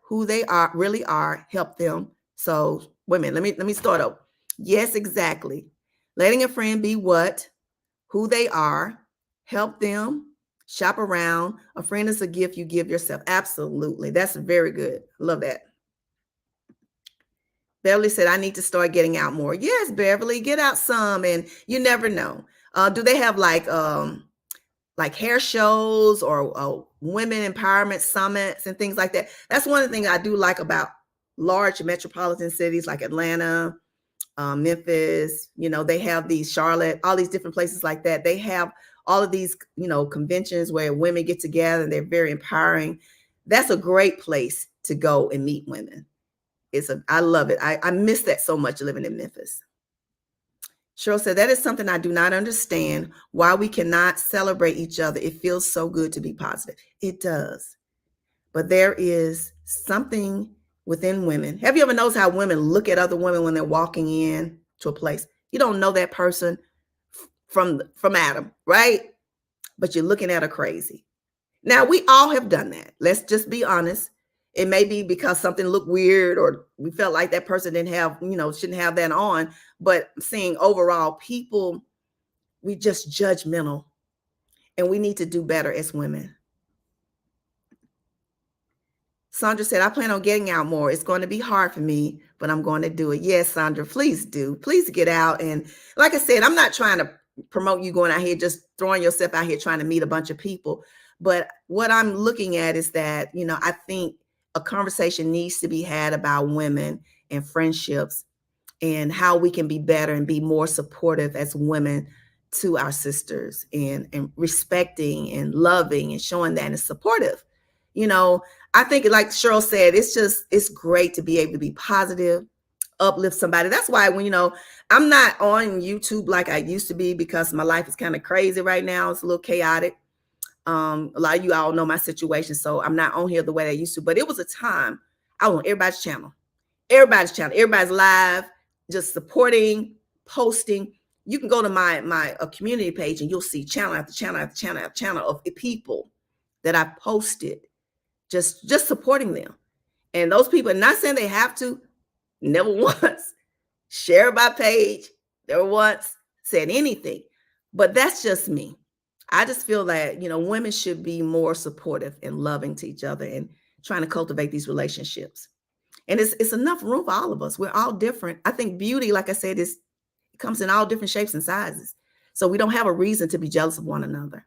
who they really are, help them. So wait a minute, let me start over. Yes, exactly. Letting a friend be who they are, help them, shop around. A friend is a gift you give yourself. Absolutely. That's very good. Love that. Beverly said, I need to start getting out more. Yes, Beverly, get out some, and you never know. Do they have like hair shows or women empowerment summits and things like that? That's one of the things I do like about large metropolitan cities like Atlanta, Memphis. They have these, Charlotte, all these different places like that. They have all of these, conventions where women get together and they're very empowering. That's a great place to go and meet women. I love it. I miss that so much living in Memphis. Cheryl said, that is something I do not understand, why we cannot celebrate each other. It feels so good to be positive. It does. But there is something within women. Have you ever noticed how women look at other women when they're walking in to a place? You don't know that person from Adam, right? But you're looking at her crazy. Now, we all have done that. Let's just be honest. It may be because something looked weird or we felt like that person didn't have, shouldn't have that on. But seeing overall, people, we just judgmental, and we need to do better as women. Sandra said, I plan on getting out more. It's going to be hard for me, but I'm going to do it. Yes, Sandra, please do. Please get out. And like I said, I'm not trying to promote you going out here, just throwing yourself out here trying to meet a bunch of people. But what I'm looking at is that, I think a conversation needs to be had about women and friendships and how we can be better and be more supportive as women to our sisters, and respecting and loving and showing that and supportive. You know, I think like Cheryl said, it's great to be able to be positive, uplift somebody. That's why when, I'm not on YouTube like I used to be, because my life is kind of crazy right now. It's a little chaotic. A lot of you all know my situation, so I'm not on here the way I used to. But it was a time I was on everybody's channel, everybody's live, just supporting, posting. You can go to my community page and you'll see channel after channel after channel after channel of people that I posted, just supporting them. And those people, not saying they have to, never once share my page, never once said anything. But that's just me. I just feel that, women should be more supportive and loving to each other and trying to cultivate these relationships. And it's enough room for all of us. We're all different. I think beauty, like I said, it comes in all different shapes and sizes. So we don't have a reason to be jealous of one another.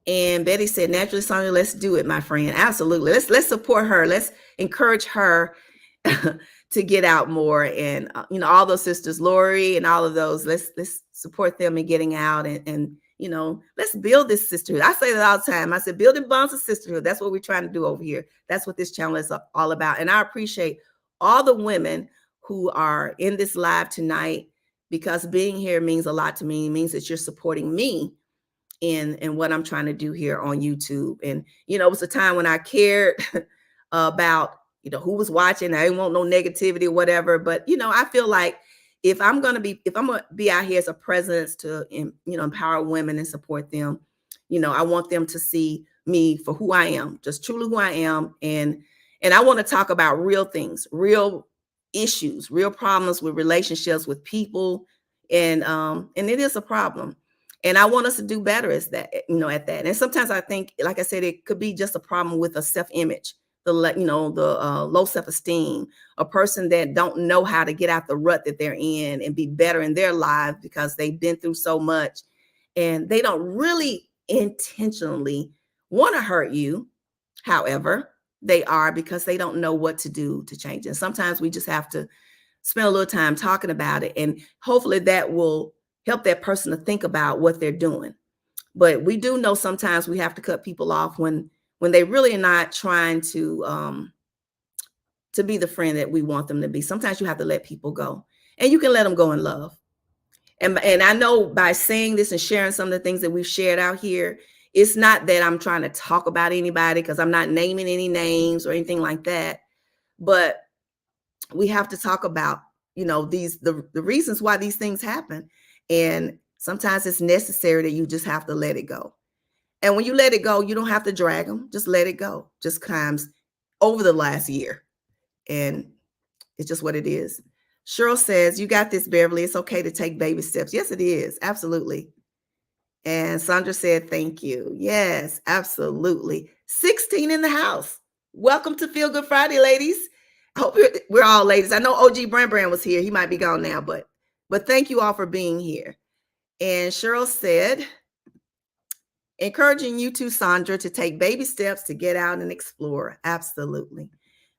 And Betty said, naturally, Sonia, let's do it, my friend. Absolutely. Let's support her. Let's encourage her to get out more. And, all those sisters, Lori and all of those, let's support them in getting out and let's build this sisterhood. I say that all the time. I said, building bonds of sisterhood. That's what we're trying to do over here. That's what this channel is all about. And I appreciate all the women who are in this live tonight, because being here means a lot to me. It means that you're supporting me in what I'm trying to do here on YouTube. And, it was a time when I cared about, who was watching. I didn't want no negativity or whatever. But, I feel like if I'm going to be out here as a presence to, empower women and support them, I want them to see me for who I am, just truly who I am. And I want to talk about real things, real issues, real problems with relationships with people. And it is a problem. And I want us to do better at that. And sometimes I think, like I said, it could be just a problem with a self-image, the low self-esteem, a person that don't know how to get out the rut that they're in and be better in their lives because they've been through so much, and they don't really intentionally want to hurt you. However, they are, because they don't know what to do to change. And sometimes we just have to spend a little time talking about it, and hopefully that will help that person to think about what they're doing. But we do know sometimes we have to cut people off when they really are not trying to be the friend that we want them to be. Sometimes you have to let people go, and you can let them go in love. And I know by saying this and sharing some of the things that we've shared out here, it's not that I'm trying to talk about anybody, because I'm not naming any names or anything like that. But we have to talk about, the reasons why these things happen. And sometimes it's necessary that you just have to let it go. And when you let it go, you don't have to drag them. Just let it go. Just comes over the last year. And it's just what it is. Cheryl says, you got this, Beverly. It's okay to take baby steps. Yes, it is. Absolutely. And Sandra said, thank you. Yes, absolutely. 16 in the house. Welcome to Feel Good Friday, ladies. I hope we're all ladies. I know OG Brand was here. He might be gone now, but thank you all for being here. And Cheryl said, encouraging you too, Sandra, to take baby steps to get out and explore. Absolutely.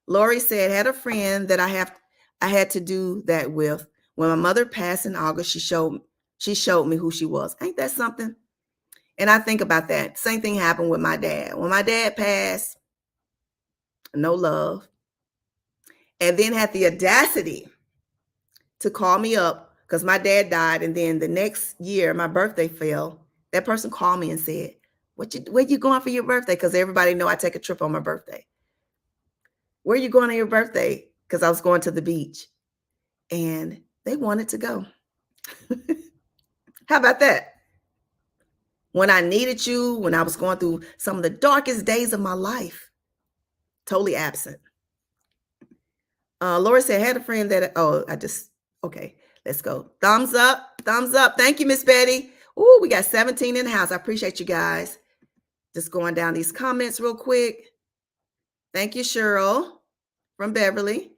Lori said, had a friend that I had to do that with. When my mother passed in August, she showed me who she was. Ain't that something? And I think about that. Same thing happened with my dad. When my dad passed, no love. And then had the audacity to call me up, because my dad died. And then the next year, my birthday fell. That person called me and said, where you going for your birthday? Because everybody know I take a trip on my birthday. Where are you going on your birthday? Because I was going to the beach. And they wanted to go. How about that? When I needed you, when I was going through some of the darkest days of my life, totally absent. Laura said, I had a friend that, okay, let's go. Thumbs up. Thank you, Miss Betty. Oh, we got 17 in the house. I appreciate you guys. Just going down these comments real quick. Thank you, Cheryl from Beverly.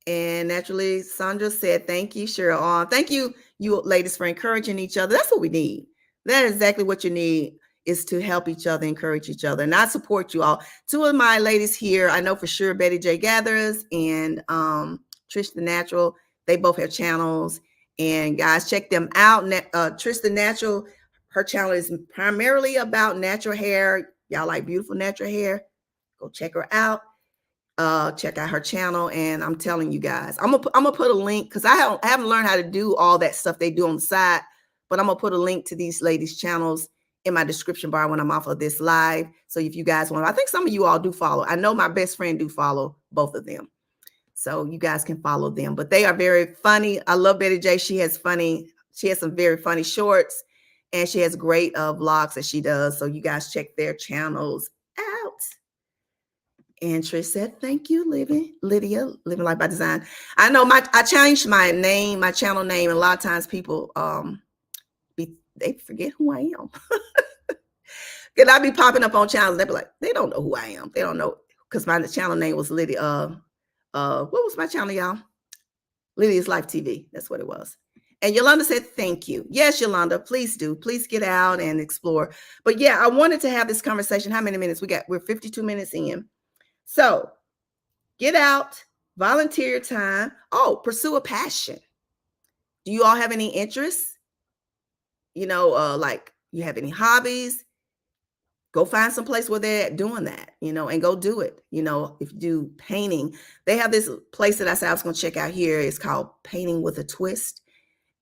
And naturally, Sandra said, thank you, Cheryl. Thank you, you ladies, for encouraging each other. That's what we need. That is exactly what you need, is to help each other, encourage each other. And I support you all. Two of my ladies here, I know for sure, Betty J. Gatherers and Trish the Natural. They both have channels. And guys, check them out. Trish the Natural, her channel is primarily about natural hair. Y'all like beautiful natural hair? Go check her out. Check out her channel, and I'm telling you guys, I'm gonna put a link because I haven't learned how to do all that stuff they do on the side, but I'm gonna put a link to these ladies' channels in my description bar when I'm off of this live. So if you guys want, I think some of you all do follow. I know my best friend do follow both of them, so you guys can follow them. But they are very funny. I love Betty J. She has some very funny shorts, and she has great vlogs that she does. So you guys check their channels out. And Trish said, thank you, Lydia, Living Life by Design. I know I changed my name, my channel name. And a lot of times people they forget who I am. Because I be popping up on channels, they be like, they don't know who I am. They don't know, because my channel name was Lydia. What was my channel, y'all? Lydia's Life TV. That's what it was. And Yolanda said, thank you. Yes, Yolanda, please do. Please get out and explore. But yeah, I wanted to have this conversation. How many minutes we got? We're 52 minutes in. So get out, volunteer your time. Oh, pursue a passion. Do you all have any interests? Like you have any hobbies? Go find some place where they're doing that, and go do it. If you do painting, they have this place that I said I was going to check out here. It's called Painting with a Twist.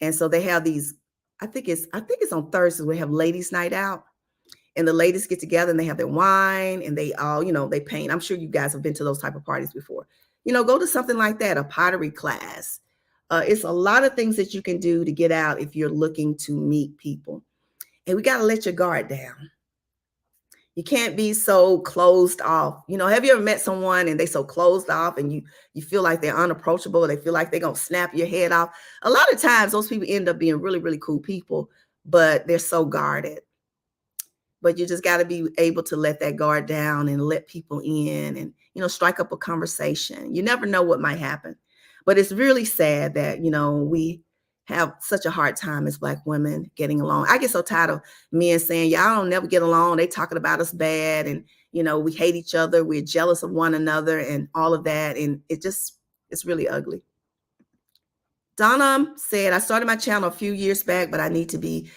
And so they have these, I think it's on Thursdays, we have ladies' night out. And the ladies get together and they have their wine and they all, they paint. I'm sure you guys have been to those type of parties before. Go to something like that, a pottery class. It's a lot of things that you can do to get out if you're looking to meet people. And we got to let your guard down. You can't be so closed off. Have you ever met someone and they so closed off and you feel like they're unapproachable, or they feel like they're going to snap your head off? A lot of times those people end up being really, really cool people, but they're so guarded. But you just got to be able to let that guard down and let people in and, strike up a conversation. You never know what might happen. But it's really sad that, we have such a hard time as Black women getting along. I get so tired of men saying, y'all don't never get along. They talking about us bad. And, we hate each other. We're jealous of one another and all of that. And it's really ugly. Donna said, I started my channel a few years back, but I need to be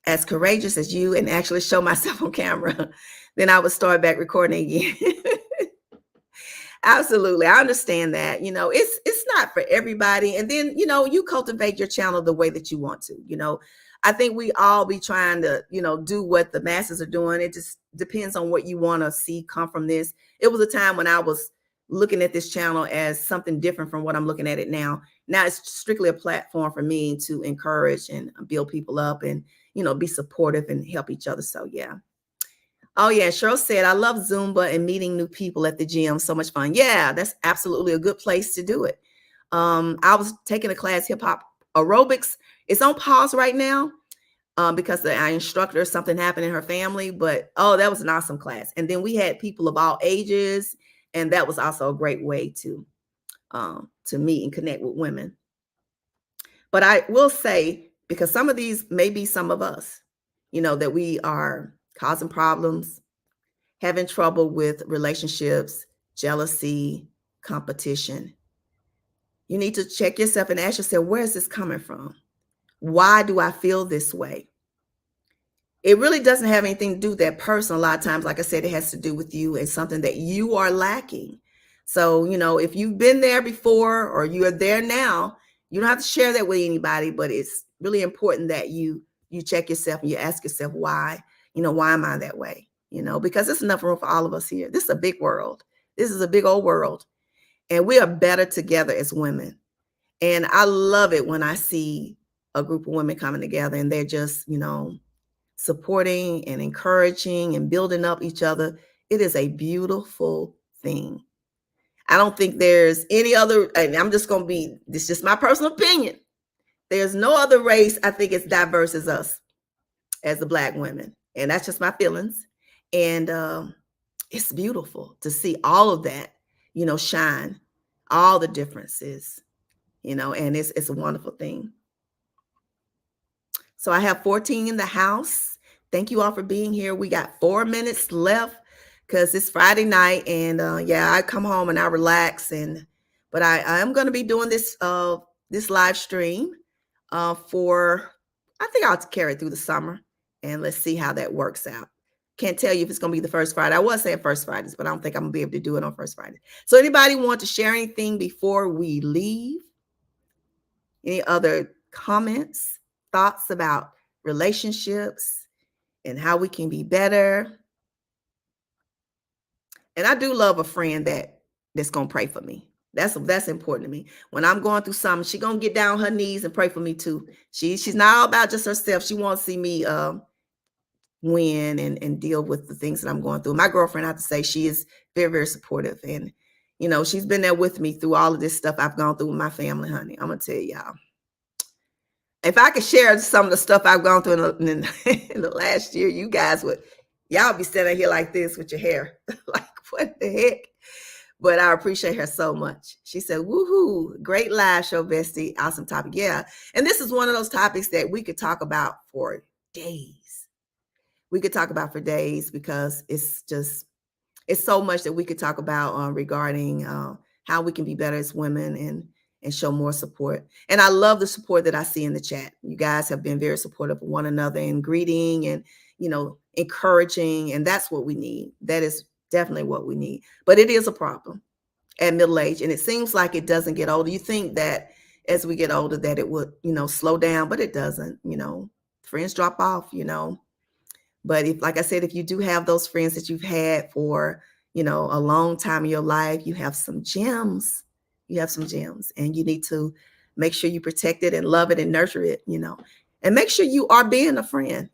as courageous as you and actually show myself on camera. Then I would start back recording again. Absolutely. I understand that. It's not for everybody. And then, you cultivate your channel the way that you want to. I think we all be trying to, do what the masses are doing. It just depends on what you want to see come from this. It was a time when I was looking at this channel as something different from what I'm looking at it now. Now it's strictly a platform for me to encourage and build people up and, be supportive and help each other. So yeah. Oh yeah, Cheryl said, I love Zumba and meeting new people at the gym. So much fun. Yeah, that's absolutely a good place to do it. I was taking a class, hip hop aerobics. It's on pause right now because our instructor, something happened in her family. But that was an awesome class. And then we had people of all ages, and that was also a great way to meet and connect with women. But I will say, because some of these may be some of us, that we are causing problems, having trouble with relationships, jealousy, competition. You need to check yourself and ask yourself, where is this coming from? Why do I feel this way? It really doesn't have anything to do with that person. A lot of times, like I said, it has to do with you and something that you are lacking. So, if you've been there before or you are there now, you don't have to share that with anybody, but it's really important that you check yourself and you ask yourself why, why am I that way? Because there's enough room for all of us here. This is a big world. This is a big old world. And we are better together as women. And I love it when I see a group of women coming together and they're just, supporting and encouraging and building up each other. It is a beautiful thing. I don't think there's any other, and I'm just going to be, this is just my personal opinion. There's no other race I think as diverse as us, as the Black women. And that's just my feelings. And it's beautiful to see all of that, shine, all the differences, and it's a wonderful thing. So I have 14 in the house. Thank you all for being here. We got 4 minutes left because it's Friday night. And I come home and I relax and But I am going to be doing this live stream for, I think I'll carry it through the summer, and let's see how that works out. Can't tell you if it's going to be the first Friday. I was saying first Fridays, but I don't think I'm going to be able to do it on first Friday. So anybody want to share anything before we leave? Any other comments, thoughts about relationships and how we can be better? And I do love a friend that's going to pray for me. That's important to me. When I'm going through something, she's going to get down on her knees and pray for me too. She's not all about just herself. She wants to see me win and deal with the things that I'm going through. My girlfriend, I have to say, she is very, very supportive. And, she's been there with me through all of this stuff I've gone through with my family, honey. I'm going to tell y'all. If I could share some of the stuff I've gone through in the last year, you guys y'all be standing here like this with your hair. Like, what the heck? But I appreciate her so much. She said, woohoo, great live show, bestie. Awesome topic. Yeah. And this is one of those topics that we could talk about for days. We could talk about for days because it's so much that we could talk about regarding how we can be better as women and show more support. And I love the support that I see in the chat. You guys have been very supportive of one another and greeting and, encouraging. And that's what we need. That is definitely what we need. But it is a problem at middle age. And it seems like it doesn't get older. You think that as we get older that it would, slow down, but it doesn't. Friends drop off, But like I said, if you do have those friends that you've had for, a long time in your life, you have some gems. You have some gems, and you need to make sure you protect it and love it and nurture it, and make sure you are being a friend,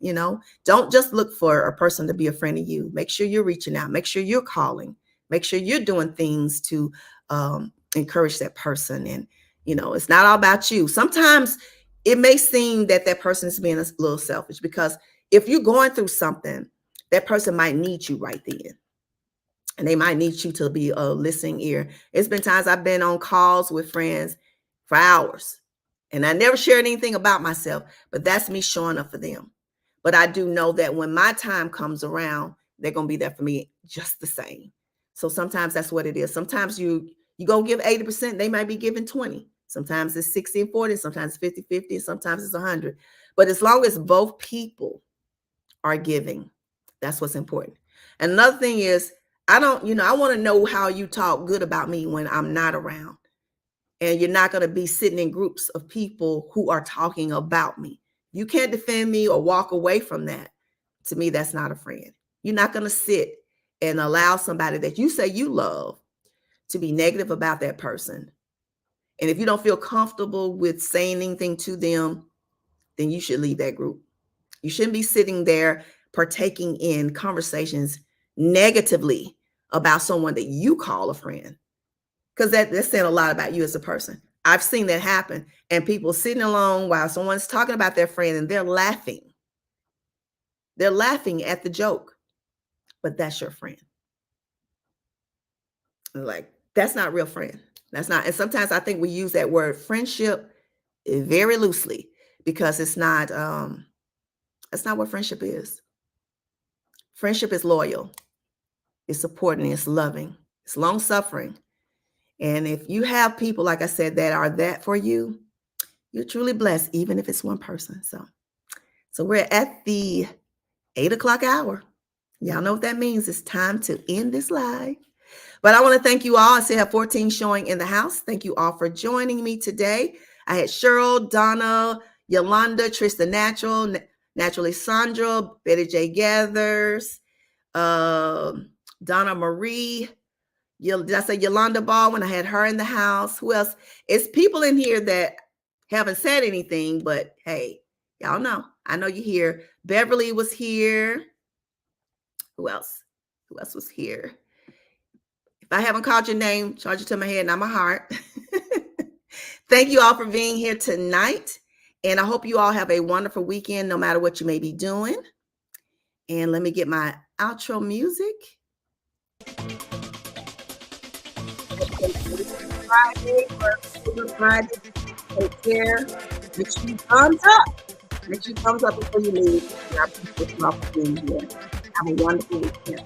Don't just look for a person to be a friend of you. Make sure you're reaching out. Make sure you're calling. Make sure you're doing things to encourage that person. And, it's not all about you. Sometimes it may seem that person is being a little selfish because if you're going through something, that person might need you right then. And they might need you to be a listening ear. It's been times I've been on calls with friends for hours, and I never shared anything about myself, but that's me showing up for them. But I do know that when my time comes around, they're going to be there for me just the same. So sometimes that's what it is. Sometimes you go give 80%, they might be giving 20. Sometimes it's 60 and 40, sometimes 50, 50, sometimes it's 100. But as long as both people are giving, that's what's important. And another thing is, I want to know how you talk good about me when I'm not around. And you're not going to be sitting in groups of people who are talking about me. You can't defend me or walk away from that. To me, that's not a friend. You're not going to sit and allow somebody that you say you love to be negative about that person. And if you don't feel comfortable with saying anything to them, then you should leave that group. You shouldn't be sitting there partaking in conversations negatively about someone that you call a friend, because that's saying a lot about you as a person. I've seen that happen, and people sitting alone while someone's talking about their friend and they're laughing. They're laughing at the joke, but that's your friend. Like, that's not real friend. That's not. And sometimes I think we use that word friendship very loosely because it's not. That's not what friendship is. Friendship is loyal. It's supporting. It's loving. It's long suffering. And if you have people, like I said, that are that for you, you're truly blessed, even if it's one person. So we're at the 8:00 hour. Y'all know what that means. It's time to end this live. But I want to thank you all. I still have 14 showing in the house. Thank you all for joining me today. I had Cheryl, Donna, Yolanda, Trista Natural, Naturally Sandra, Betty J. Gathers, Donna Marie. Did I say Yolanda Baldwin? I had her in the house. Who else? It's people in here that haven't said anything, but hey, y'all know. I know you're here. Beverly was here. Who else? Who else was here? If I haven't called your name, charge it to my head, not my heart. Thank you all for being here tonight. And I hope you all have a wonderful weekend, no matter what you may be doing. And let me get my outro music. Friday. Take care. Make sure you thumbs up. Make sure you thumbs up before you leave. And I appreciate you all for being here. Have a wonderful weekend.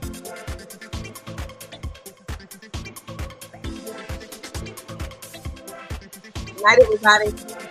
Night, everybody.